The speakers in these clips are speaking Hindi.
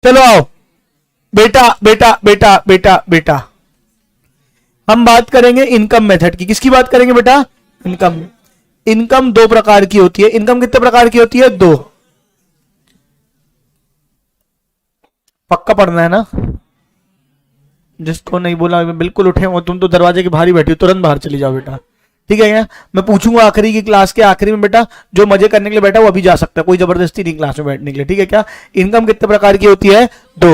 चलो आओ बेटा बेटा बेटा बेटा बेटा, हम बात करेंगे इनकम मेथड की। किसकी बात करेंगे बेटा? इनकम। इनकम दो प्रकार की होती है। इनकम कितने प्रकार की होती है? दो। पक्का पढ़ना है ना? जिसको नहीं बोला बिल्कुल उठे हो, तुम तो दरवाजे के बाहर ही बैठी हो, तुरंत बाहर चली जाओ बेटा, ठीक है क्या? मैं पूछूंगा आखिरी की क्लास के आखिरी में बेटा, जो मजे करने के लिए बैठा वो अभी जा सकता है, कोई जबरदस्ती नहीं क्लास में बैठने के लिए, ठीक है क्या? इनकम कितने प्रकार की होती है? दो।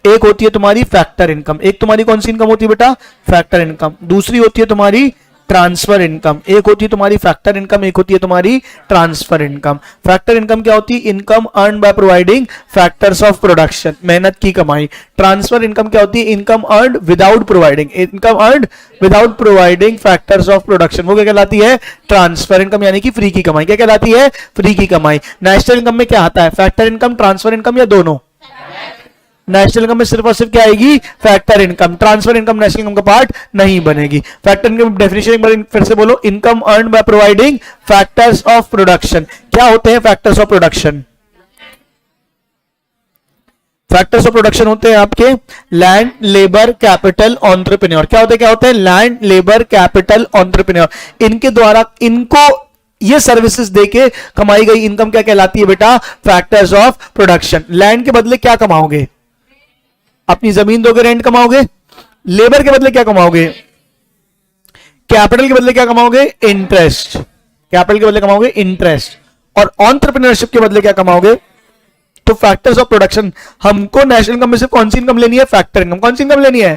एक होती है तुम्हारी फैक्टर इनकम। एक तुम्हारी कौन सी इनकम होती है बेटा? Factor income. दूसरी होती है तुम्हारी ट्रांसफर इनकम। एक होती है तुम्हारी फैक्टर इनकम, एक होती है तुम्हारी ट्रांसफर इनकम। फैक्टर इनकम क्या होती है? Income earn by providing factors of production, मेहनत की कमाई। ट्रांसफर इनकम क्या होती है? Income earn without providing, income earn without providing factors of production, वो क्या कहलाती है? ट्रांसफर इनकम, यानी कि फ्री की कमाई। क्या कहलाती है? फ्री की कमाई। नेशनल इनकम में क्या आता है? फैक्टर इनकम, ट्रांसफर इनकम, या दोनों? नेशनल इनकम में सिर्फ और सिर्फ क्या आएगी? Factor income. Transfer income national income का पार्ट नहीं बनेगी। फैक्टर इनकम डेफिनेशन एक बार फिर से बोलो, income earn by providing factors of production. क्या होते हैं factors of production? Factors of production होते हैं आपके लैंड, लेबर, कैपिटल, एंटरप्रेन्योर। क्या होते हैं? क्या होते हैं? Land, labour, capital, entrepreneur. इनके द्वारा इनको ये सर्विसेज देके कमाई गई इनकम क्या कहलाती है बेटा? Factors of production. लैंड के बदले क्या कमाओगे? अपनी जमीन दोगे, रेंट कमाओगे। लेबर के बदले क्या कमाओगे? कैपिटल के बदले क्या कमाओगे? इंटरेस्ट। कैपिटल के बदले कमाओगे इंटरेस्ट। और एंटरप्रेन्योरशिप के बदले क्या कमाओगे? तो फैक्टर्स ऑफ प्रोडक्शन। हमको नेशनल इनकम में से कौन सी इनकम लेनी है? Factor income. कौन सी इनकम लेनी है?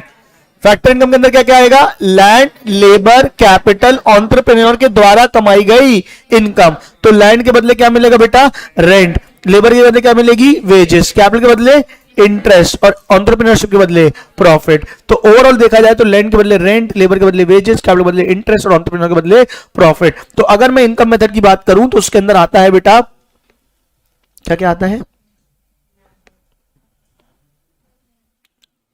फैक्टर इनकम के अंदर क्या क्या आएगा? लैंड, लेबर, कैपिटल, एंटरप्रेन्योर के द्वारा कमाई गई इनकम। तो लैंड के बदले क्या मिलेगा बेटा? रेंट। लेबर के बदले क्या मिलेगी? वेजेस। कैपिटल के बदले इंटरेस्ट, और एंटरप्रेन्योरशिप के बदले प्रॉफिट। तो ओवरऑल देखा जाए तो लैंड के बदले रेंट, लेबर के बदले वेजेस, कैपिटल के बदले इंटरेस्ट और एंटरप्रेन्योर के बदले प्रॉफिट। तो अगर मैं इनकम मेथड की बात करूं तो उसके अंदर आता है बेटा, क्या क्या आता है?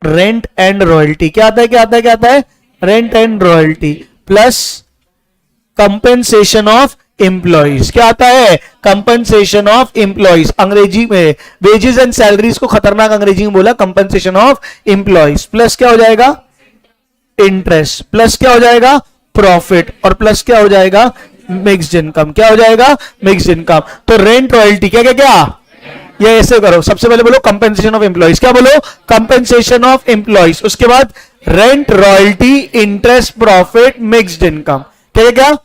Rent and royalty. क्या आता है? क्या आता है? क्या आता है? Rent and royalty plus compensation of employees. क्या आता है? Compensation of employees. अंग्रेजी में वेजेस एंड सैलरीज को खतरनाक अंग्रेजी में बोला कंपेंसेशन ऑफ एम्प्लॉइज। प्लस क्या हो जाएगा? इंटरेस्ट। प्लस क्या हो जाएगा? प्रॉफिट। और प्लस क्या हो जाएगा? Mixed income. क्या हो जाएगा? Mixed income. तो रेंट, रॉयल्टी, क्या क्या क्या? ये ऐसे करो, सबसे पहले बोलो कंपेंसेशन ऑफ एम्प्लॉइज। क्या बोलो? Compensation of employees. उसके बाद rent, royalty, interest, profit, mixed income. क्या क्या?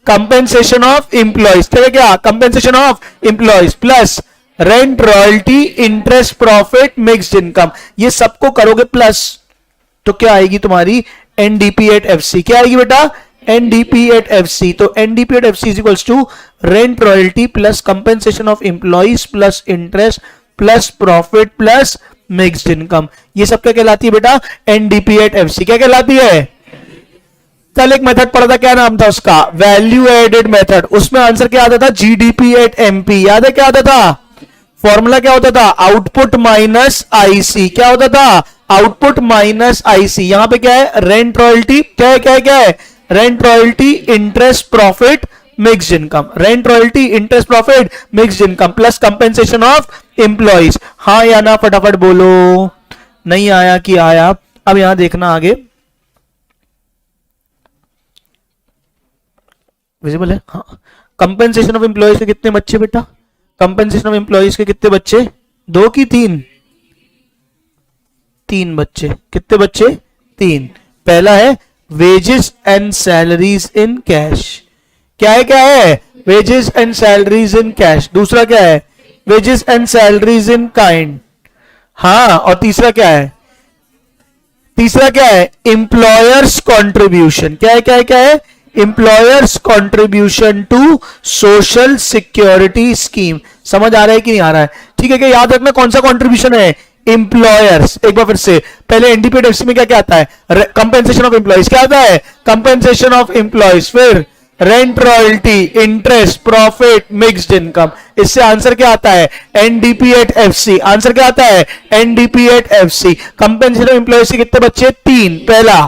Compensation of employees. क्या क्या? Compensation of employees plus rent, royalty, interest, profit, mixed income. ये सबको करोगे प्लस, तो क्या आएगी तुम्हारी? NDP at FC. क्या आएगी बेटा? NDP at FC. तो NDP at FC is equals to rent, royalty plus compensation of employees plus interest plus profit plus mixed income. ये सब क्या कहलाती है बेटा? NDP at FC. क्या कहलाती है? कल एक मेथड पढ़ा था, क्या नाम था उसका? Value added method. उसमें आंसर क्या आता था? GDP at MP. याद है क्या आता था? फॉर्मूला क्या होता था? Output minus IC. क्या होता था? Output minus IC. यहां पे क्या है? Rent, royalty. क्या है? क्या है? क्या है? Rent, royalty, interest, profit, mixed income. Rent, royalty, interest, profit, mixed income plus compensation of employees. हाँ या ना फटाफट बोलो। नहीं आया कि आया? अब यहां देखना आगे, विजिबल है? हाँ। कंपेंसेशन ऑफ एम्प्लॉइज के कितने बच्चे बेटा? कंपेंसेशन ऑफ एम्प्लॉइज के कितने बच्चे? दो की तीन? तीन बच्चे। कितने बच्चे? तीन। पहला है wages and salaries in cash. क्या है? क्या है? Wages and salaries in cash. दूसरा क्या है? Wages and salaries in kind. हाँ। और तीसरा क्या है? तीसरा क्या है? Employers contribution. क्या है? क्या है? क्या है? Employers contribution to social security scheme. समझ आ रहा है कि नहीं आ रहा है? ठीक है क्या? याद रखना कौन सा कॉन्ट्रीब्यूशन है? एम्प्लॉयर्स। एक बार फिर से, पहले एनडीपी एफसी में क्या क्या आता है? Compensation of employees. क्या आता है? Compensation of employees. फिर rent, royalty, interest, profit, mixed income. इससे आंसर क्या आता है? NDP at FC. आंसर क्या आता है? NDP at FC. Compensation of employees के कितने बच्चे? तीन। पहला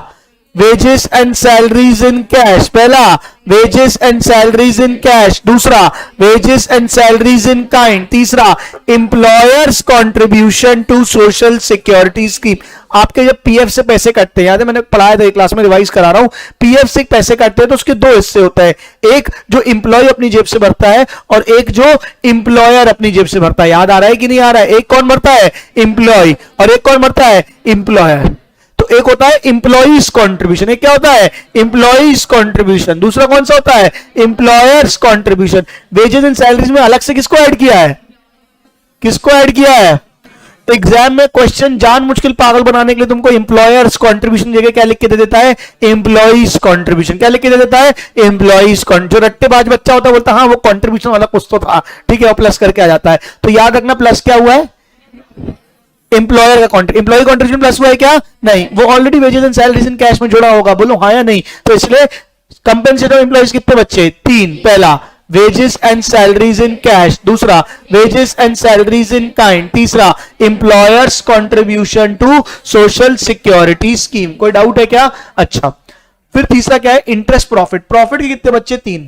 wages and salaries in cash. पहला wages and salaries in cash, दूसरा wages and salaries in kind, तीसरा employers contribution to social security scheme. आपके जब पीएफ से पैसे कटते हैं, याद है मैंने पढ़ाया था, एक क्लास में रिवाइज करा रहा हूं, पीएफ से पैसे कटते हैं तो उसके दो हिस्से होते हैं, एक जो एम्प्लॉय अपनी जेब से भरता है और एक जो एम्प्लॉयर अपनी जेब से भरता है। याद आ रहा है कि नहीं आ रहा है? एक कौन भरता है? एम्प्लॉय, और एक कौन भरता है? एम्प्लॉयर। तो एक होता है एम्प्लॉइज कंट्रीब्यूशन, एक क्या होता है? Employees contribution. दूसरा कौन सा होता है? Employers contribution. Wages and salaries में अलग से किसको ऐड किया है? किसको ऐड किया है? एग्जाम में क्वेश्चन जान मुश्किल पागल बनाने के लिए तुमको एम्प्लॉयर्स कंट्रीब्यूशन जगह क्या लिख के दे देता है? Employees contribution. क्या लिख के दे देता है? एम्प्लॉइज। जो रट्टेबाज बच्चा होता है बोलता है हाँ वो कंट्रीब्यूशन वाला कुछ तो था, ठीक है, वो प्लस करके आ जाता है। तो याद रखना प्लस क्या हुआ है? एम्प्लॉयर का एम्प्लॉय कंट्रीब्यूशन प्लस हुआ है क्या? नहीं, वो already wages and salaries in cash में जुड़ा होगा। बोलो हाँ या नहीं? तो इसलिए कंपेंसेशन ऑफ एम्प्लॉइज कितने बच्चे? 3। पहला wages and salaries in cash, दूसरा wages and salaries in kind, तीसरा employers contribution to social security scheme. कोई डाउट है क्या? अच्छा, फिर तीसरा क्या है? Interest profit. प्रॉफिट के कितने बच्चे? 3।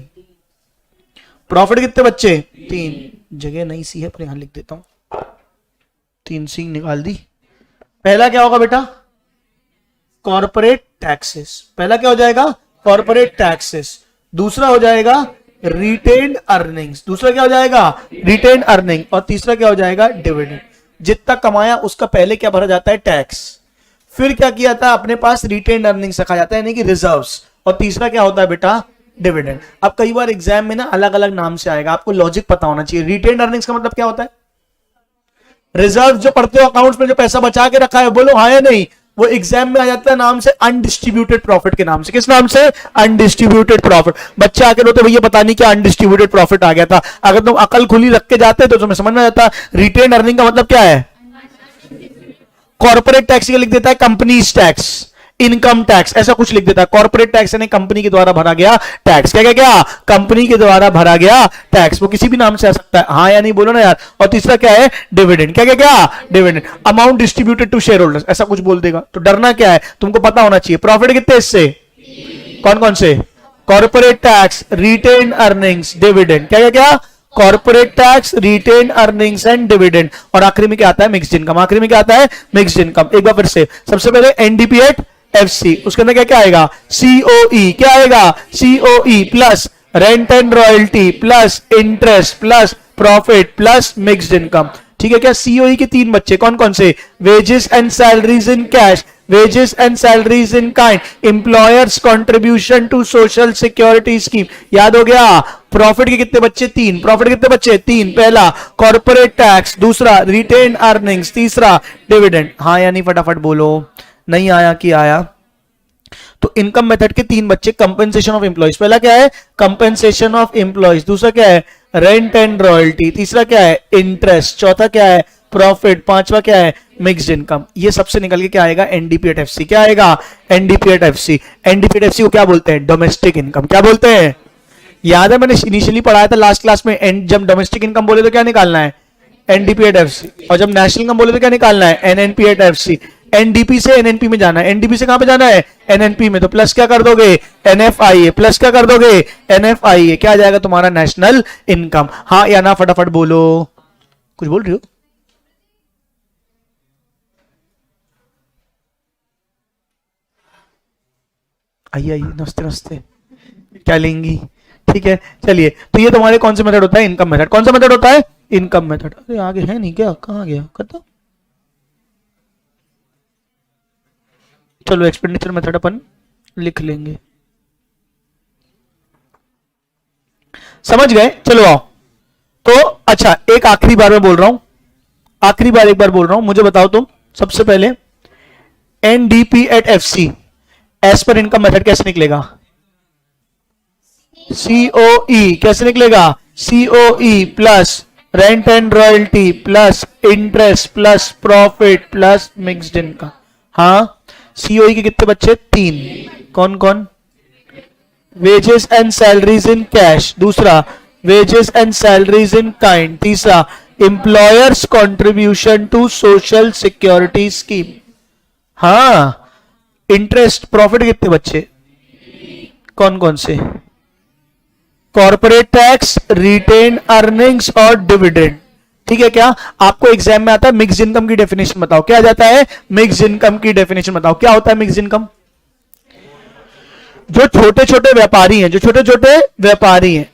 प्रॉफिट कितने बच्चे? 3। जगह नहीं सी है पर यहां लिख देता हूं, 3 सी निकाल दी। पहला क्या होगा बेटा? Corporate taxes. पहला क्या हो जाएगा? Corporate taxes. दूसरा हो जाएगा रिटेन्ड अर्निंग्स। दूसरा क्या हो जाएगा? Retained earning. और तीसरा क्या हो जाएगा? डिविडेंड। जितना कमाया उसका पहले क्या भरा जाता है? टैक्स। फिर क्या किया था? अपने पास रिटेन्ड अर्निंग्स रखा जाता है यानी कि रिजर्व्स। और तीसरा क्या होता है बेटा? डिविडेंड। अब कई बार एग्जाम में ना अलग अलग नाम से आएगा, आपको लॉजिक पता होना चाहिए। रिटेन्ड अर्निंग्स का मतलब क्या होता है? रिजर्व जो पढ़ते हो अकाउंट्स में, जो पैसा बचा के रखा है, बोलो हाँ या नहीं? वो एग्जाम में आ जाता है नाम से अनडिस्ट्रीब्यूटेड प्रॉफिट के नाम से। किस नाम से? Undistributed profit. बच्चे आके बोलते भैया पता नहीं क्या अनडिस्ट्रीब्यूटेड प्रॉफिट आ गया था। अगर तुम अकल खुली रख के जाते तो तुम्हें समझ में आता। रिटेन अर्निंग का मतलब क्या है? कॉर्पोरेट टैक्स लिख देता है कंपनीज टैक्स, इनकम टैक्स, ऐसा कुछ लिख देता है। कॉर्पोरेट टैक्स यानी कंपनी के द्वारा भरा गया टैक्स। क्या क्या क्या? कंपनी के द्वारा भरा गया टैक्स। वो किसी भी नाम से आ सकता है, हाँ या नहीं बोलो ना यार। और तीसरा क्या है? डिविडेंड। क्या क्या क्या? Dividend. Amount distributed to shareholders, ऐसा कुछ बोल देगा। तो डरना क्या है? तुमको पता होना चाहिए। प्रॉफिट कितने इससे? कौन कौन से? Corporate tax, retained earnings, dividend. क्या क्या क्या? Corporate tax, retained earnings and dividend. और आखिरी में क्या आता है? Mixed income. आखिरी में क्या आता है? Mixed income. एक बार फिर से, सबसे पहले एनडीपीएट एफसी, उसके अंदर क्या क्या आएगा? सीओई। क्या आएगा? COE plus rent and royalty plus interest plus profit plus mixed income. ठीक है क्या? सीओई के 3 बच्चे कौन कौन से? Wages and salaries in cash, wages and salaries in kind, employers contribution to social security scheme. याद हो गया? प्रॉफिट के कितने बच्चे? 3। प्रॉफिट कितने बच्चे? 3। पहला कॉर्पोरेट टैक्स, दूसरा रिटेन अर्निंग्स, तीसरा डिविडेंड। हाँ या नहीं फटाफट बोलो। नहीं आया कि आया? तो इनकम मेथड के 3 बच्चे। कंपेंसेशन ऑफ एम्प्लॉइज, पहला क्या है? कंपेंसेशन ऑफ एम्प्लॉइज, दूसरा क्या है? रेंट एंड रॉयल्टी, तीसरा क्या है? इंटरेस्ट, चौथा क्या है? प्रॉफिट, पांचवा क्या है? Mixed income. ये सबसे निकल के क्या आएगा? एनडीपीएट एफसी। क्या आएगा? एनडीपीएट एफसी। एनडीपीएट एफसी को क्या बोलते हैं? Domestic income. क्या बोलते हैं? याद है मैंने इनिशियली पढ़ाया था लास्ट क्लास में, जब डोमेस्टिक इनकम बोले तो क्या निकालना है? एनडीपीएट एफसी। और जब नेशनल इनकम बोले तो क्या निकालना है? एनएनपीएट एफसी। एनडीपी से एनएनपी में जाना है। एनडीपी से कहां पे जाना है? एनएनपी में। तो प्लस क्या कर दोगे? एनएफआईए। प्लस क्या कर दोगे? एनएफआईए। क्या आ जाएगा तुम्हारा? National income. हाँ या ना फटाफट बोलो। कुछ बोल रही हो? आइए आइए, नमस्ते नमस्ते। क्या लेंगी? ठीक है चलिए। तो ये तुम्हारे कौन सा मेथड होता है? Income method. कौन सा मेथड होता है? Income method. अरे आगे है नहीं क्या? कहां गया? खत्म। चलो एक्सपेंडिचर मेथड अपन लिख लेंगे। समझ गए? चलो आओ। तो अच्छा, एक आखिरी बार मैं बोल रहा हूं, आखिरी बार एक बार बोल रहा हूं, मुझे बताओ तुम सबसे पहले NDP at FC as per income method कैसे निकलेगा? सीओई। कैसे निकलेगा? COE plus rent and royalty plus interest plus profit plus mixed income. हाँ, सीओई के कितने बच्चे? 3। कौन कौन? Wages and salaries in cash, दूसरा wages and salaries in kind, तीसरा employers contribution to social security scheme. हाँ, इंटरेस्ट प्रॉफिट कितने बच्चे? कौन कौन से? कॉर्पोरेट टैक्स, रिटेन अर्निंग्स और डिविडेंड। ठीक है, क्या आपको एग्जाम में आता है मिक्स इनकम की डेफिनेशन बताओ, क्या आ जाता है मिक्स इनकम की डेफिनेशन बताओ, क्या होता है मिक्स इनकम? जो छोटे छोटे व्यापारी हैं, जो छोटे छोटे व्यापारी हैं,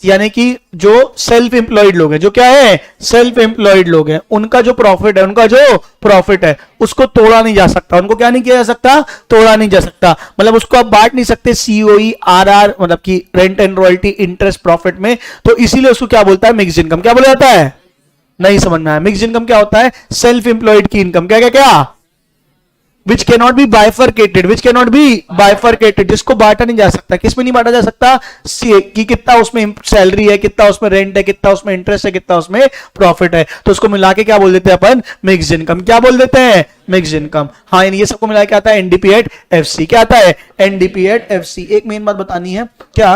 यानी कि जो सेल्फ एम्प्लॉयड लोग हैं, जो क्या है सेल्फ एम्प्लॉयड लोग हैं, उनका जो प्रॉफिट है, उनका जो प्रॉफिट है उसको तोड़ा नहीं जा सकता, उनको क्या नहीं किया जा सकता, तोड़ा नहीं जा सकता, मतलब उसको आप बांट नहीं सकते सीओई आरआर मतलब कि rent and royalty interest profit में, तो इसीलिए उसको क्या बोलता है मिक्स इनकम। क्या बोला जाता है? नहीं समझ में आया। मिक्स इनकम क्या होता है? सेल्फ एम्प्लॉयड की इनकम। क्या क्या क्या? Which can not be bifurcated, which can not be bifurcated, जिसको बांटा नहीं जा सकता। किस में नहीं बांटा जा सकता? कि कितना उसमें सैलरी है, कितना उसमें रेंट है, कितना उसमें इंटरेस्ट है, कितना उसमें प्रॉफिट है, तो उसको मिला के क्या बोल देते हैं अपन? Mix income. क्या बोल देते हैं? Mix income. हाँ, ये सबको मिला के आता है एनडीपी एट एफसी। क्या आता है? NDP at FC. एक मेन बात बतानी है, क्या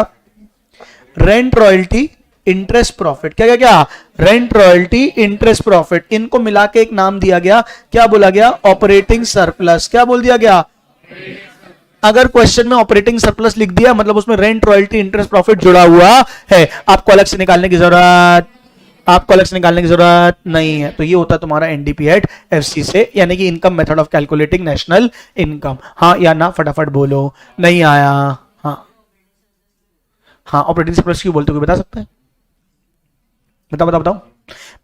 रेंट रॉयल्टी इंटरेस्ट प्रॉफिट, क्या क्या क्या रेंट रॉयल्टी इंटरेस्ट प्रॉफिट, इनको मिला के एक नाम दिया गया, क्या बोला गया? Operating surplus. क्या बोल दिया गया? अगर क्वेश्चन में ऑपरेटिंग सरप्लस लिख दिया मतलब उसमें रेंट रॉयल्टी इंटरेस्ट प्रॉफिट जुड़ा हुआ है, आपको अलग से निकालने की जरूरत, आपको अलग से निकालने की जरूरत नहीं है। तो ये होता है तुम्हारा एनडीपी एट एफसी से, यानी कि income method of calculating national income. हाँ या ना फटाफट बोलो, नहीं आया? हाँ हाँ, ऑपरेटिंग सरप्लस क्यों बोलते हो, बता सकते हैं? बताओ बताओ बताओ।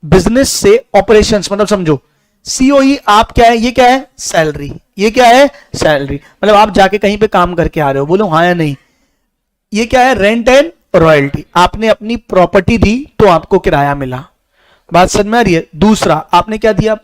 बिजनेस से ऑपरेशंस मतलब समझो, सीओई आप क्या है? ये क्या है? सैलरी। ये क्या है? सैलरी। मतलब आप जाके कहीं पे काम करके आ रहे हो, बोलो हाँ या नहीं। ये क्या है? Rent and royalty. आपने अपनी प्रॉपर्टी दी तो आपको किराया मिला, बात समझ में आ रही है? दूसरा, आपने क्या दिया?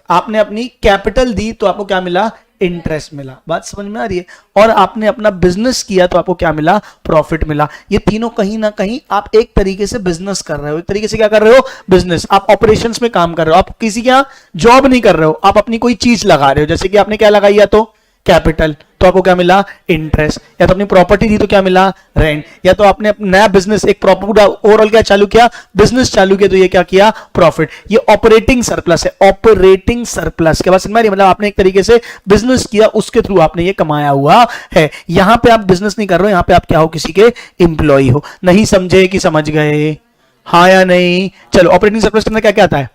आपने अपनी कैपिटल दी तो आपको क्या मिला? इंटरेस्ट मिला, बात समझ में आ रही है? और आपने अपना बिजनेस किया तो आपको क्या मिला? प्रॉफिट मिला। ये तीनों कहीं ना कहीं आप एक तरीके से बिजनेस कर रहे हो, एक तरीके से क्या कर रहे हो? बिजनेस। आप ऑपरेशंस में काम कर रहे हो, आप किसी के यहां जॉब नहीं कर रहे हो, आप अपनी कोई चीज लगा रहे हो, जैसे कि आपने क्या लगाई? या तो कैपिटल, तो आपको क्या मिला? इंटरेस्ट। या तो अपनी प्रॉपर्टी दी तो क्या मिला? रेंट। या तो आपने नया बिजनेस, एक प्रॉपर्टी ओवरऑल क्या चालू किया? बिजनेस चालू किया, तो ये क्या किया? प्रॉफिट। ये ऑपरेटिंग सरप्लस है, ऑपरेटिंग सरप्लस के बाद समझ में, मतलब आपने एक तरीके से बिजनेस किया, उसके थ्रू आपने ये कमाया हुआ है। यहां पे आप बिजनेस नहीं कर रहे हो, यहां पे आप क्या हो? किसी के एम्प्लॉय हो। नहीं समझे कि समझ गए? हाँ या नहीं? चलो, ऑपरेटिंग सरप्लस के अंदर क्या क्या आता है?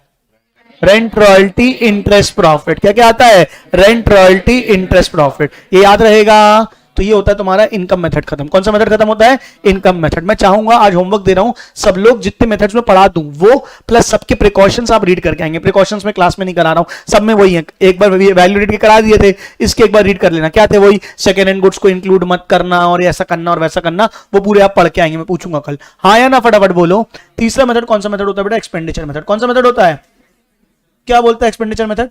Rent royalty interest profit. क्या क्या आता है? Rent royalty interest profit. ये याद रहेगा। तो ये होता है तुम्हारा इनकम मेथड खत्म। कौन सा मेथड खत्म होता है? Income method. मैं चाहूंगा आज होमवर्क दे रहा हूं, सब लोग जितने मेथड्स में पढ़ा दूं वो प्लस सबके प्रिकॉशंस आप रीड करके आएंगे। प्रिकॉशंस में क्लास में नहीं करा रहा हूं, सब में वही है। एक बार वैल्यूडेट के करा दिए थे, इसके एक बार रीड कर लेना। क्या थे? वही सेकंड हैंड गुड्स को इंक्लूड मत करना और ऐसा करना और वैसा करना, वो पूरे आप पढ़ के आएंगे। मैं पूछूंगा कल, हाँ या ना? फटाफट बोलो। तीसरा मेथड कौन सा मेथड होता है बेटा? Expenditure method. कौन सा मेथड होता है? क्या बोलता है expenditure method?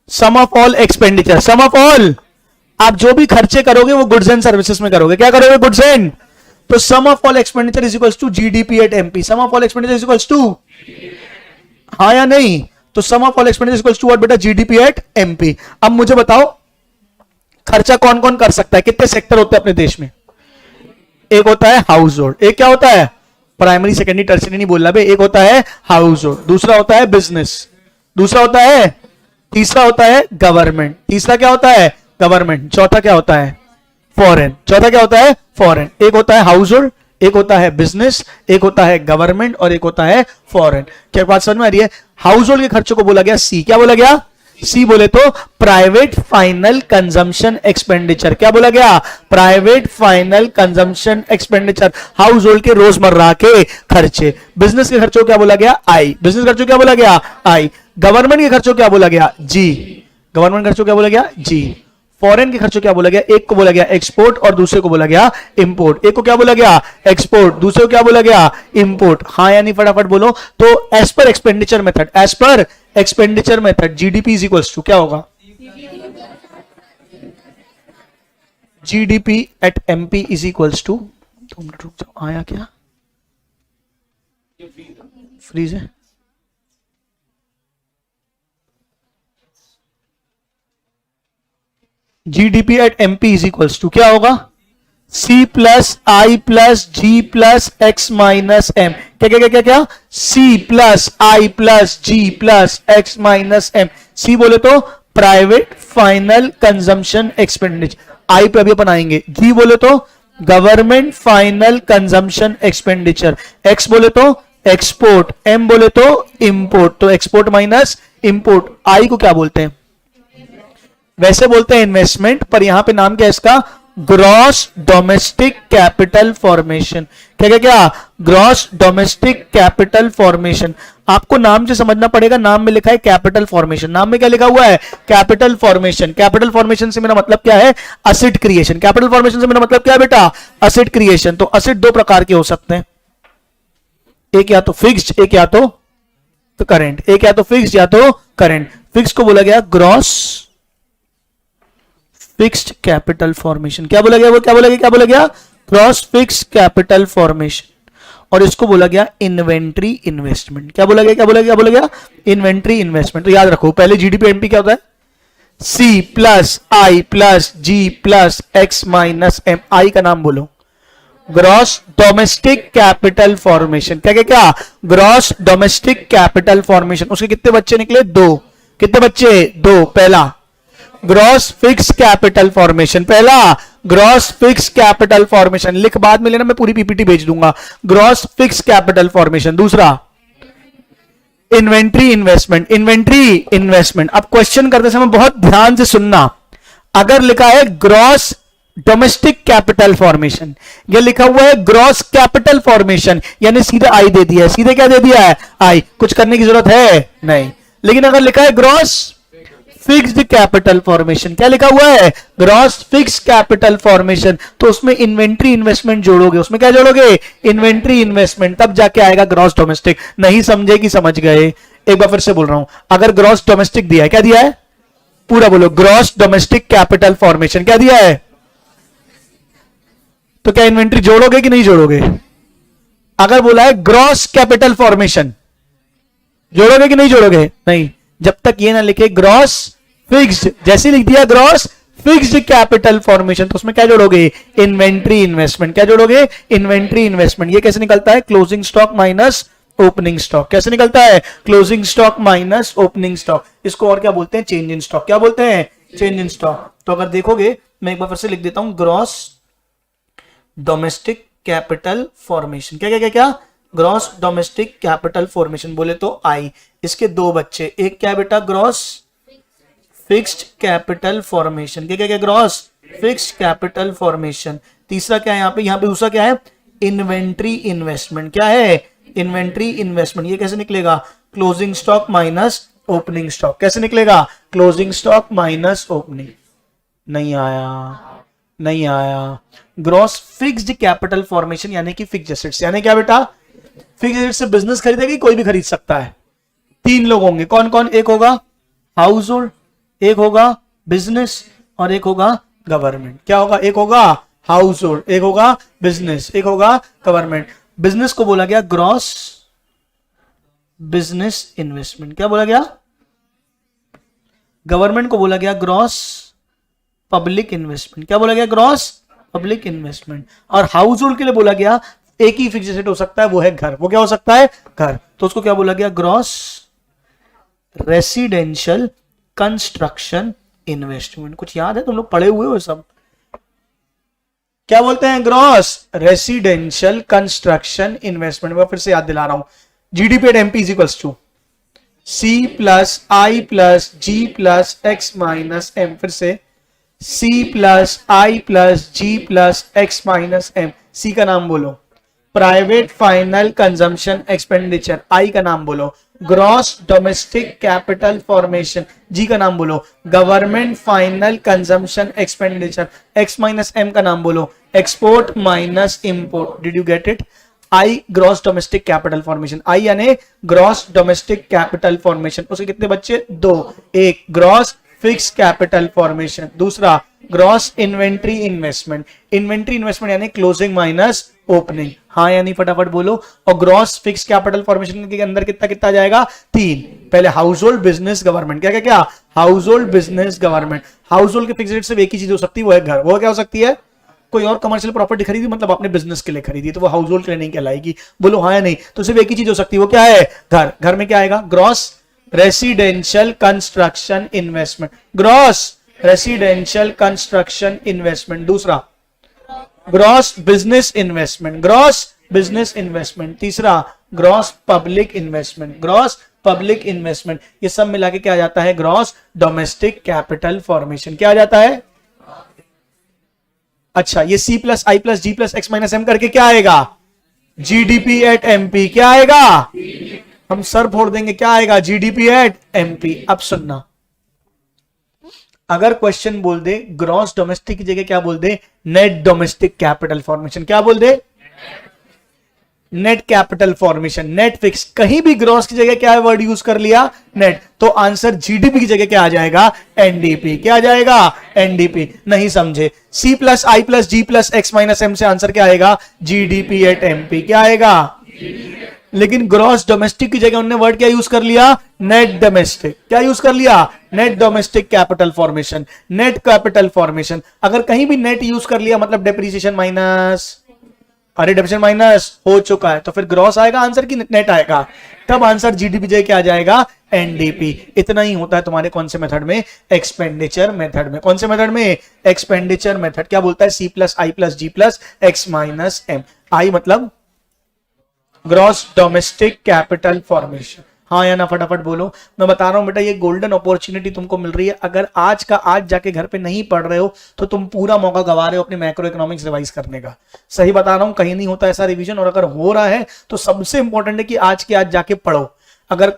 Sum of all expenditure. Sum of all, आप जो भी खर्चे करोगे वो गुड्स एंड सर्विसेज में करोगे। क्या करोगे? Goods and. तो sum of all expenditure is equals to GDP at MP. Sum of all expenditure is equals to, हाँ या नहीं? तो sum of all expenditure is equals to what बेटा? GDP at MP. अब मुझे बताओ, खर्चा कौन कौन कर सकता है? कितने सेक्टर होते हैं अपने देश में? एक होता है हाउस होल्ड, एक क्या होता है? प्राइमरी सेकेंडरी टर्सरी नहीं बोल रहा भाई, एक होता है हाउस होल्ड, दूसरा होता है बिजनेस, दूसरा होता है, तीसरा होता है गवर्नमेंट, तीसरा क्या होता है? गवर्नमेंट। चौथा क्या होता है? फॉरेन। चौथा क्या होता है? फॉरेन। एक होता है हाउस होल्ड, एक होता है बिजनेस, एक होता है गवर्नमेंट और एक होता है फॉरेन। क्या बात समझ में आ रही है? हाउस होल्ड के खर्चों को बोला गया सी। क्या बोला गया? सी बोले तो प्राइवेट फाइनल कंजम्पशन एक्सपेंडिचर। क्या बोला गया? Private final consumption expenditure, house hold के रोजमर्रा के खर्चे। बिजनेस के खर्चों क्या बोला गया? आई। बिजनेस खर्चों क्या बोला गया? आई। गवर्नमेंट के खर्चों क्या बोला गया? जी। गवर्नमेंट खर्चों क्या बोला गया? जी। फॉरेन के खर्चों क्या बोला गया? एक को बोला गया एक्सपोर्ट और दूसरे को बोला गया इंपोर्ट। एक को क्या बोला गया? एक्सपोर्ट, दूसरे को क्या बोला गया? इंपोर्ट। हाँ यानी फटाफट बोलो। तो as per expenditure method, as per expenditure method GDP is equals to क्या होगा? GDP at MP is equals to, 2 minute रुक जाओ, आया क्या? फ्रीज है। GDP at MP is equals to क्या होगा? C plus I plus G plus X minus M. क्या क्या क्या क्या क्या? C plus I plus G plus X minus M. C बोले तो private final consumption expenditure, I पे अभी अपन आएंगे। जी बोले तो government final consumption expenditure, x बोले तो एक्सपोर्ट, एम बोले तो इंपोर्ट, तो एक्सपोर्ट माइनस इंपोर्ट। आई को क्या बोलते हैं? वैसे बोलते हैं इन्वेस्टमेंट, पर यहां पे नाम क्या है इसका? Gross domestic capital formation. क्या क्या क्या? Gross domestic capital formation. आपको नाम से समझना पड़ेगा, नाम में लिखा है कैपिटल फॉर्मेशन, नाम में क्या लिखा हुआ है? Capital formation. कैपिटल फॉर्मेशन से मेरा मतलब क्या है? Asset creation. कैपिटल फॉर्मेशन से मेरा मतलब क्या है बेटा? Asset creation. तो असेट दो प्रकार के हो सकते हैं, एक या तो फिक्स्ड, एक या तो करंट, एक या तो फिक्स्ड या तो करंट। फिक्स्ड को बोला गया ग्रॉस फिक्स्ड कैपिटल फॉर्मेशन। क्या बोला गया? वो क्या बोला गया? क्या बोला गया? Gross fixed capital formation. और इसको बोला गया इन्वेंट्री इन्वेस्टमेंट। क्या बोला गया? क्या बोला गया? क्या बोला गया? Inventory investment. तो याद रखो, पहले जीडीपी एमपी क्या होता है? सी plus I plus G plus X minus M. आई का नाम बोलो, ग्रॉस डोमेस्टिक कैपिटल फॉर्मेशन। क्या क्या क्या? Gross domestic capital formation. उसके कितने बच्चे निकले? दो। कितने बच्चे? दो। पहला ग्रॉस फिक्स कैपिटल फॉर्मेशन, पहला ग्रॉस फिक्स कैपिटल फॉर्मेशन। लिख बाद में लेना, मैं पूरी पीपीटी भेज दूंगा। Gross fix capital formation. दूसरा इन्वेंट्री इन्वेस्टमेंट। Inventory investment. अब क्वेश्चन करते समय बहुत ध्यान से सुनना, अगर लिखा है ग्रॉस डोमेस्टिक कैपिटल फॉर्मेशन, ये लिखा हुआ है ग्रॉस कैपिटल फॉर्मेशन, यानी सीधे आई दे दिया है। सीधे क्या दे दिया है? आई। कुछ करने की जरूरत है नहीं। लेकिन अगर लिखा है ग्रॉस फिक्स्ड कैपिटल फॉर्मेशन, क्या लिखा हुआ है? ग्रॉस फिक्स कैपिटल फॉर्मेशन, तो उसमें इन्वेंट्री इन्वेस्टमेंट जोड़ोगे। उसमें क्या जोड़ोगे? इन्वेंट्री इन्वेस्टमेंट, तब जाके आएगा ग्रॉस डोमेस्टिक। नहीं समझे कि समझ गए? एक बार फिर से बोल रहा हूं, अगर ग्रॉस डोमेस्टिक दिया है, क्या दिया है? पूरा बोलो, ग्रॉस डोमेस्टिक कैपिटल फॉर्मेशन क्या दिया है? तो क्या इन्वेंट्री जोड़ोगे कि नहीं जोड़ोगे? अगर बोला है ग्रॉस कैपिटल फॉर्मेशन, जोड़ोगे कि नहीं जोड़ोगे? नहीं, जब तक ये ना लिखे ग्रॉस फिक्स्ड। जैसे लिख दिया ग्रॉस फिक्स्ड कैपिटल फॉर्मेशन, तो उसमें क्या जोड़ोगे? Inventory investment. क्या जोड़ोगे? Inventory investment. ये कैसे निकलता है? Closing stock minus opening stock. कैसे निकलता है? Closing stock minus opening stock. इसको और क्या बोलते हैं? Change in stock. क्या बोलते हैं? Change in stock. तो अगर देखोगे, मैं एक बार फिर से लिख देता हूं, ग्रॉस डोमेस्टिक कैपिटल फॉर्मेशन। क्या क्या क्या क्या? ग्रॉस डोमेस्टिक कैपिटल फॉर्मेशन बोले तो आई। इसके दो बच्चे, एक क्या बेटा? Gross fixed capital formation. क्या क्या क्या? Gross fixed capital formation. तीसरा क्या है यहाँ पे? यहाँ पे दूसरा क्या है? Inventory investment. क्या है? Inventory investment. ये कैसे निकलेगा? Closing stock minus opening stock. कैसे निकलेगा? Closing stock minus opening. नहीं आया, नहीं आया। ग्रॉस फिक्स्ड कैपिटल फॉर्मेशन यानी कि फिक्स्ड एसेट्स, यानी क्या बेटा? फिक्स्ड एसेट्स से बिजनेस खरीदेगा, कोई भी खरीद सकता है। तीन लोग होंगे, कौन कौन? एक होगा हाउस होल्ड, एक होगा बिजनेस और एक होगा गवर्नमेंट। क्या होगा? एक होगा हाउस होल्ड, एक होगा बिजनेस, एक होगा गवर्नमेंट। बिजनेस को बोला गया ग्रॉस बिजनेस इन्वेस्टमेंट। क्या बोला गया? गवर्नमेंट को बोला गया ग्रॉस पब्लिक इन्वेस्टमेंट। क्या बोला गया? Gross public investment. और हाउस होल्ड के लिए बोला गया एक ही फिक्स्ड एसेट हो सकता है, वो है घर। वो क्या हो सकता है? घर। तो उसको क्या बोला गया? Gross residential construction investment. कुछ याद है? तुम लोग पढ़े हुए हो सब? क्या बोलते हैं? Gross residential construction investment. मैं फिर से याद दिला रहा हूं, GDP at MP is equals to C plus I plus G plus X minus M. फिर से C plus I plus G plus X minus M. C का नाम बोलो, private final consumption expenditure. I का नाम बोलो, gross domestic capital formation. G का नाम बोलो, government final consumption expenditure. X minus M का नाम बोलो, export minus import. Did you get it? I gross domestic capital formation. I यानी ग्रॉस डोमेस्टिक कैपिटल फॉर्मेशन। उसके कितने बच्चे? दो। एक ग्रॉस फिक्स कैपिटल फॉर्मेशन, दूसरा gross inventory investment. Inventory investment यानी क्लोजिंग माइनस ओपनिंग। हाँ यानी फटाफट बोलो। और ग्रॉस फिक्स कैपिटल फॉर्मेशन के अंदर कितना कितना जाएगा? तीन। पहले हाउस होल्ड बिजनेस गवर्नमेंट। क्या क्या क्या? House hold business government. House hold के फिक्स रेट सिर्फ एक ही चीज हो सकती है, वो है घर। वो क्या हो सकती है? कोई और कमर्शियल प्रॉपर्टी खरीदी, मतलब अपने बिजनेस के लिए खरीदी, तो वो हाउस होल्ड के लिए नहीं कहलाएगी। बोलो हाँ या नहीं? तो सिर्फ एक ही चीज हो सकती है, वो क्या है? घर। घर में क्या आएगा? Gross residential construction investment. Gross residential construction investment. दूसरा gross business investment, gross business investment. तीसरा gross public investment, gross public investment. ये सब मिला के क्या आ जाता है? Gross domestic capital formation. क्या आ जाता है? अच्छा, ये C plus I plus G plus X minus M करके क्या आएगा? GDP at MP. क्या आएगा? हम सर फोड़ देंगे, क्या आएगा? GDP at MP. अब सुनना, अगर क्वेश्चन बोल दे ग्रॉस डोमेस्टिक की जगह क्या बोल दे? Net domestic capital formation. क्या बोल दे? Net capital formation, net fix. कहीं भी ग्रॉस की जगह क्या है वर्ड यूज कर लिया? नेट। तो आंसर जीडीपी की जगह क्या आ जाएगा? एनडीपी। क्या आ जाएगा? एनडीपी। नहीं समझे? सी plus I plus G plus X minus M से आंसर क्या आएगा? GDP at MP. क्या आएगा? लेकिन ग्रॉस डोमेस्टिक की जगह उन्होंने वर्ड क्या यूज कर लिया? Net domestic. क्या यूज कर लिया? Net domestic capital formation, net capital formation. अगर कहीं भी नेट यूज कर लिया मतलब डेप्रिसिएशन माइनस, अरे डेप्रिसिएशन माइनस हो चुका है, तो फिर ग्रॉस आएगा आंसर की नेट आएगा? तब आंसर जीडीपी जगह क्या आ जाएगा? एनडीपी। इतना ही होता है तुम्हारे कौन से मेथड में? एक्सपेंडिचर मेथड में। कौन से मेथड में? Expenditure method. क्या बोलता है? सी plus I plus G plus X minus M. आई मतलब ग्रॉस डोमेस्टिक कैपिटल फॉर्मेशन। हाँ या ना फटाफट बोलो। मैं बता रहा हूं बेटा, ये गोल्डन अपॉर्चुनिटी तुमको मिल रही है। अगर आज का आज जाके घर पे नहीं पढ़ रहे हो तो तुम पूरा मौका गवा रहे हो अपने मैक्रो इकोनॉमिक्स रिवाइज करने का। सही बता रहा हूं, कहीं नहीं होता ऐसा रिवीजन, और अगर हो रहा है तो सबसे इंपॉर्टेंट है कि आज के आज जाके पढ़ो। अगर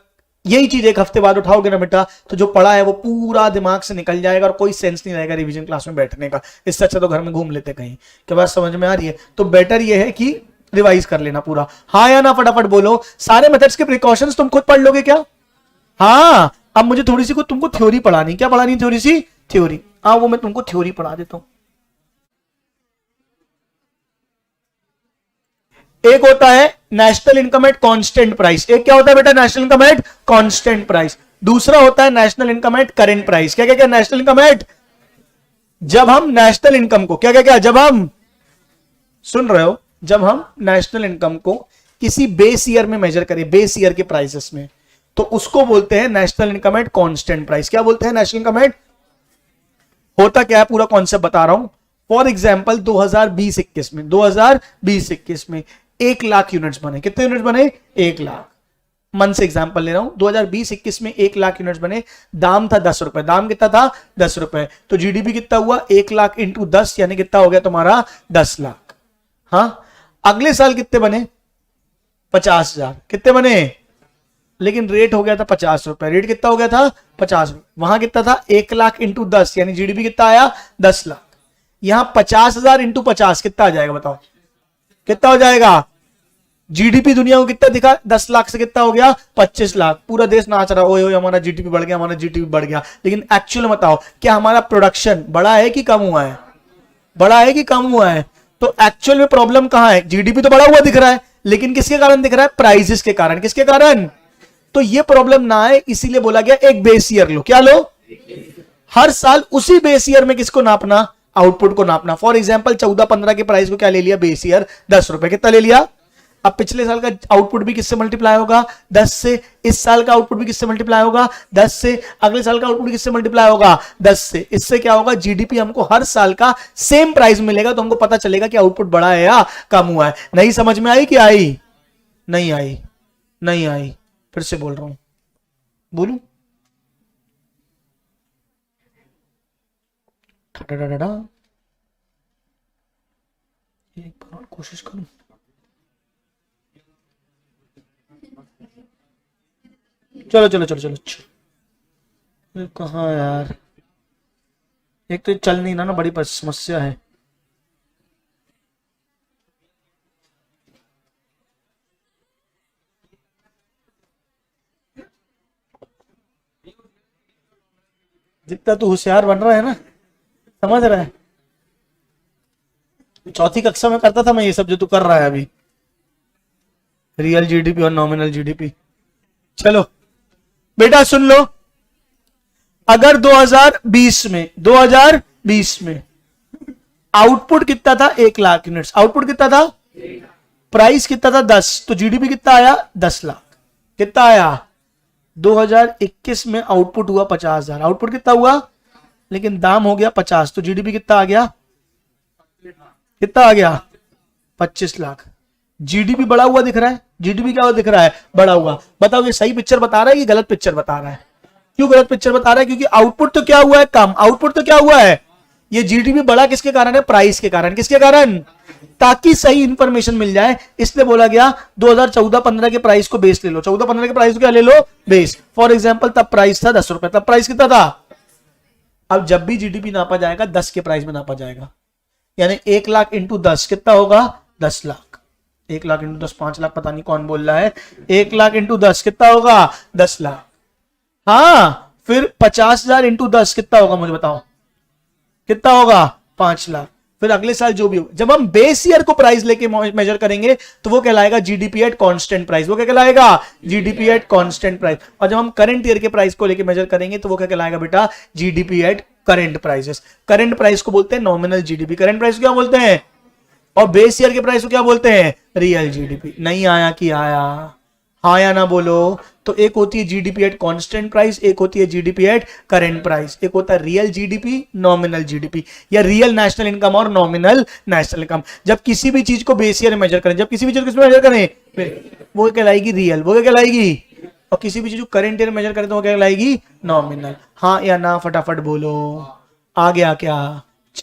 यही चीज एक हफ्ते बाद उठाओगे ना बेटा, तो जो पढ़ा है वो पूरा दिमाग से निकल जाएगा और कोई सेंस नहीं रहेगा रिवीजन क्लास में बैठने का। इससे अच्छा तो घर में घूम लेते कहीं। क्या बात समझ में आ रही है? तो बेटर ये है कि रिवाइज कर लेना पूरा। हाँ या ना फटाफट बोलो। सारे मेथड्स के प्रिकॉशंस तुम खुद पढ़ लोगे क्या? हाँ। अब मुझे थोड़ी सी तुमको थ्योरी पढ़ानी। क्या पढ़ानी? थ्योरी सी थ्योरी। हाँ, वो मैं तुमको थ्योरी पढ़ा देता हूं। एक होता है national income at constant price. एक क्या होता है बेटा? National income at constant price. दूसरा होता है national income eight current price. क्या क्या क्या? नेशनल इनकम एट, जब हम नेशनल इनकम को क्या क्या क्या, जब हम, सुन रहे हो, जब हम नेशनल इनकम को किसी बेस ईयर में मेजर करें, बेस ईयर के प्राइसेस में, तो उसको बोलते हैं national income at constant price. क्या बोलते हैं? National income eight. होता क्या है पूरा कॉन्सेप्ट बता रहा हूं। फॉर एग्जांपल 2020-21 में, 2020-21 में 1 लाख यूनिट्स बने। कितने यूनिट्स बने? 1 लाख। मन से एग्जांपल ले रहा हूं। 2020-21 में 1 लाख यूनिट्स बने। दाम था 10 रुपए। दाम कितना था? 10 रुपए। तो जीडीपी कितना हुआ? 1 लाख इंटू 10 यानी कितना हो गया तुम्हारा? 10 लाख। हाँ, अगले साल कितने बने? 50,000। कितने बने? लेकिन रेट हो गया था 50 रुपए। रेट कितना हो गया था? 50 रुपए। वहां कितना था? 1 लाख इंटू 10 यानी जीडीपी कितना आया? 10 लाख। यहां 50,000 इंटू 50 कितना आ जाएगा? बताओ कितना हो जाएगा? जीडीपी दुनिया को कितना दिखा? 10 लाख से कितना हो गया? 25 लाख। पूरा देश नाच रहा, ओए ओए हमारा जीडीपी बढ़ गया, हमारा जीडीपी बढ़ गया। लेकिन एक्चुअल बताओ, क्या हमारा प्रोडक्शन बढ़ा है कि कम हुआ है? बढ़ा है कि कम हुआ है? तो एक्चुअल में प्रॉब्लम कहां है? जीडीपी तो बढ़ा हुआ दिख रहा है, लेकिन किसके कारण दिख रहा है? प्राइसेस के कारण। किसके कारण? तो ये प्रॉब्लम ना आए इसीलिए बोला गया एक बेस ईयर लो। क्या लो? हर साल उसी बेस ईयर में किसको नापना? आउटपुट को नापना। फॉर एग्जांपल 14-15 के प्राइस को क्या ले लिया? बेस ईयर 10 रुपए। कितना ले लिया? अब पिछले साल का आउटपुट भी किससे मल्टीप्लाई होगा? 10 से। इस साल का आउटपुट भी किससे मल्टीप्लाई होगा? 10 से। अगले साल का आउटपुट किससे मल्टीप्लाई होगा? 10 से। इससे क्या होगा? जीडीपी हमको हर साल का सेम प्राइस मिलेगा, तो हमको पता चलेगा कि आउटपुट बढ़ा है या कम हुआ है। नहीं समझ में आई कि आई? नहीं आई? नहीं आई? फिर से बोल रहा हूं, बोलू? एक बार और कोशिश करूं। चलो चलो चलो चलो चलो। कहाँ यार? एक तो चल नहीं ना, बड़ी समस्या है। जितना तू होशियार बन रहा है ना, समझ रहा है, चौथी कक्षा में करता था मैं ये सब जो तू कर रहा है अभी, रियल जीडीपी और नॉमिनल जीडीपी। चलो बेटा सुन लो, अगर 2020 में आउटपुट कितना था? 1 लाख यूनिट्स। आउटपुट कितना था? प्राइस कितना था? 10। तो जीडीपी कितना आया? 10 लाख। कितना आया? 2021 में आउटपुट हुआ 50,000। आउटपुट कितना हुआ? लेकिन दाम हो गया 50, तो जीडीपी कितना आ गया? कितना आ गया 25 लाख। जीडीपी बढ़ा हुआ दिख रहा है, जीडीपी क्या हुआ दिख रहा है, बढ़ा हुआ। बताओ ये सही पिक्चर बता रहा है कि गलत पिक्चर बता रहा है? क्यों गलत पिक्चर बता रहा है? क्योंकि आउटपुट तो क्या हुआ है, कम। आउटपुट तो क्या हुआ है, ये जीडीपी बढ़ा किसके कारण है, प्राइस के कारण। किसके कारण? ताकि सही इंफॉर्मेशन मिल जाए इसलिए बोला गया 2014-15 के प्राइस को बेस ले लो। 14-15 के प्राइस को क्या ले लो, बेस। फॉर एग्जांपल तब प्राइस था 10 रुपए, तब प्राइस कितना था। अब जब भी जीडीपी नापा जाएगा 10 के प्राइस में नापा जाएगा, यानी 1 लाख इंटू 10 कितना होगा, 10 लाख। 1 लाख इंटू 10 5 लाख, पता नहीं कौन बोल रहा है। 1 लाख इंटू 10 कितना होगा, 10 लाख। हाँ, फिर 50,000 इंटू 10 कितना होगा, मुझे बताओ कितना होगा, 5 लाख। फिर अगले साल जो भी हो, जब हम बेस ईयर को प्राइस लेके मेजर करेंगे तो वो कहलाएगा जीडीपी एट कांस्टेंट प्राइस। वो क्या कहलाएगा, जीडीपी एट कांस्टेंट प्राइस। और जब हम करंट ईयर के प्राइस को लेके मेजर करेंगे तो वो क्या कहलाएगा बेटा, GDP at current prices. Current price को बोलते हैं नॉमिनल जीडीपी, करंट प्राइस को क्या बोलते हैं, और बेस ईयर के प्राइस को क्या बोलते हैं, रियल जीडीपी। नहीं आया कि आया, हाँ या ना बोलो। तो एक होती है जीडीपी एट कांस्टेंट प्राइस, एक होती है जीडीपी एट करंट प्राइस। एक होता है रियल जीडीपी, नॉमिनल जीडीपी, या रियल नेशनल इनकम और नॉमिनल नेशनल इनकम। जब किसी भी चीज को बेस ईयर मेजर करें, जब किसी भी चीज को किसमें मेजर करें, वो कहलाएगी रियल, वो क्या कहलाएगी। और किसी भी चीज को करंट ईयर मेजर करें तो वो क्या कहलाएगी, नॉमिनल। हाँ या ना फटाफट बोलो, आ गया क्या?